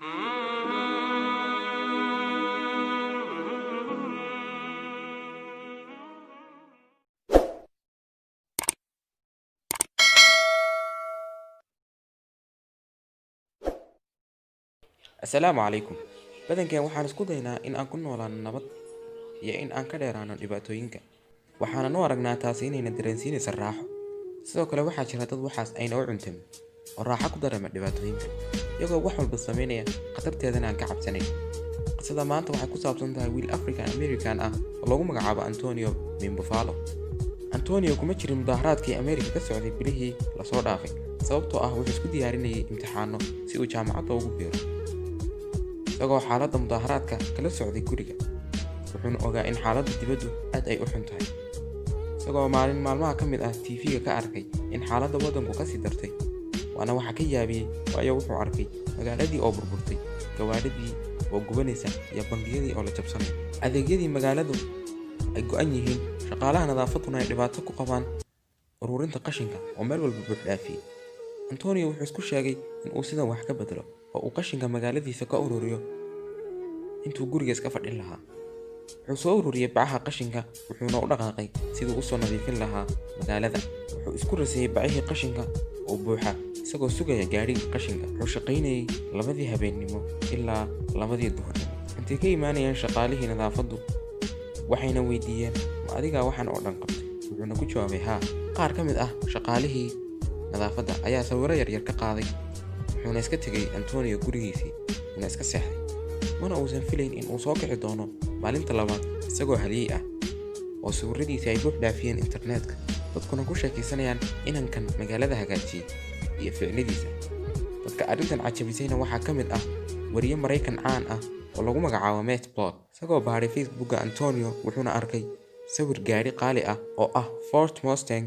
Assalaamu calaykum. Badankeen waxaan isku daynaa in aan ku noolaano nabad iyo in aan ka dheeraano dhibaatooyinka. Waxaanan u aragnaa taasi inayna dareensiinaysa raaxo. Sidoo kale waxaa jira dad waxaas ayna u cuntamin oo raaxo ku dareema dhibaatooyinka, iyagoo wax walba sameynaya khatarteedana aan ka cabsanayn. Qisada maanta waxay ku saabsan tahay wiil African American ah oo lagu magacaabo Antonio Buffalo. Antonio kuma jirin mudaharaadkii Ameerika ka socday bilihii la soo dhaafay, sababtoo ah wuxuu isku diyaarinayay imtixaano si uu jaamacadda ugu biiro. isagoo xaaladda mudaharaadka kala socday guriga, wuxuuna ogaa in xaaladda dibaddu aad ay u xun tahay. isagoo maalmaha ka mid ah TV-ga ka arkay in xaaladda waddanku ka sii dartay, waana waxa ka yaabiyey waayo wuxuu arkay magaaladii oo burburtay, gawaadhidii oo gubanaysa iyo bangiyadii oo la jabsanay. Adeegyadii magaaladu ay go'an yihiin, shaqaalaha nadaafaduna ay dhibaato ku qabaan ururinta qashinka oo meel walba buux dhaafiyey. Antonio wuxuu isku sheegay in uu sidan wax ka bedelo oo uu qashinka magaaladiisa ka ururiyo intuu guriga iska fadhin lahaa. Wuxuu soo ururiyey bacaha qashinka, wuxuuna u dhaqaaqay siduu u soo nadiifin lahaa magaalada. Wuxuu isku rasayey bacihii qashinka oo buuxa, isagoo sugaya gaadhiga qashinka. Wuxuu shaqaynayay 2 habeenimo ilaa 2 duhurnimo. Intay ka imaanayeen shaqaalihii nadaafaddu, waxayna weydiiyeen, ma adigaa waxaan oo dhan qabtay? Wuxuuna ku jawaabay, haa. Qaar ka mid ah shaqaalihii nadaafadda ayaa sawirro yaryar ka qaaday, wuxuuna iska tegay Antonio gurigiisii, wuxuuna iska seexday. Mana uusan filayn in uu soo kici doono maalinta labaad isagoo halyey ah oo sawirradiisii ay buux dhaafiyeen internetka, dadkuna ku sheekaysanayaan inankan magaalada hagaajiyey iyo ficnadiisa. Dadka arrintan cajabisayna waxaa ka mid ah wariye Maraykan caan ah oo lagu magacaabo Matt Block. Isagoo baadhay Facebookga Antonio, wuxuuna arkay sawir gaadhi qaali ah oo ah Ford Mustang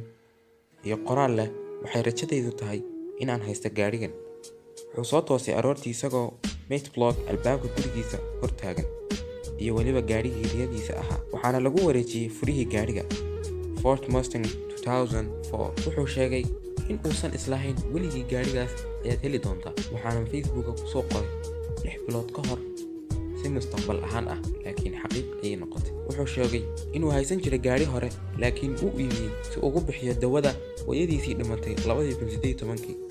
iyo qoraal leh, waxay rajadaydu tahay inaan haysto gaadhigan. Wuxuu soo toosay aroortii isagoo Matt Block albaabka gurigiisa hor taagan, iyo weliba gaadhigii riyadiisa ahaa. Waxaana lagu wareejiyey furihii gaadhiga, Ford Mustang 2004. Wuxuu sheegay in uusan islahayn weligii gaadhigaas ayaad heli doontaa. Waxaanan Facebookga ku soo qoray 6 bilood ka hor si mustaqbal ahaan ah, laakiin xaqiiq ayay noqotay. Wuxuu sheegay inuu haysan jiray gaadhi hore, laakiin uu iibiyey si uu ugu bixiyo dawada hooyadiisii dhimatay 2018.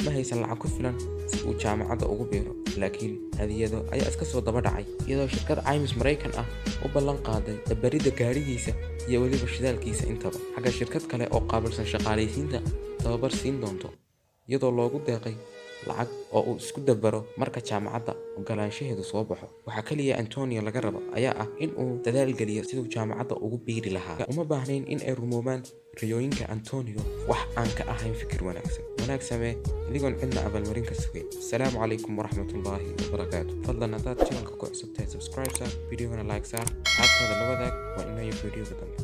Ma haysan lacag ku filan si uu jaamacadda ugu biiro, laakiin hadiyado ayaa iska soo daba dhacay, iyadoo shirkad caymis Maraykan ah u ballan qaaday dabaridda gaadhigiisa iyo weliba shidaalkiisa intaba. Xagga shirkad kale oo qaabilsan shaqaalaysiinta tababar siin doonto, iyadoo loogu deeqay lacag oo uu isku dabaro marka jaamacadda ogolaanshaheedu soo baxo. Waxa kaliya Antonio laga rabo ayaa ah in uu dadaal geliyo siduu jaamacadda ugu biiri lahaa. Uma baahnayn in ay rumoobaan riyooyinka Antonio, wax aan ka ahayn fikir wanaagsan. wanaag samee adigoon cidna abaalmarin ka sugayn. Assalaamu calaykum waraxmatullaahi wabarakaatu. Fadlan haddaad channelka ku cusub tahay, subscribe saar, videogana like saar, asxaabtaada la wadaag. waa inoo videoga dambe.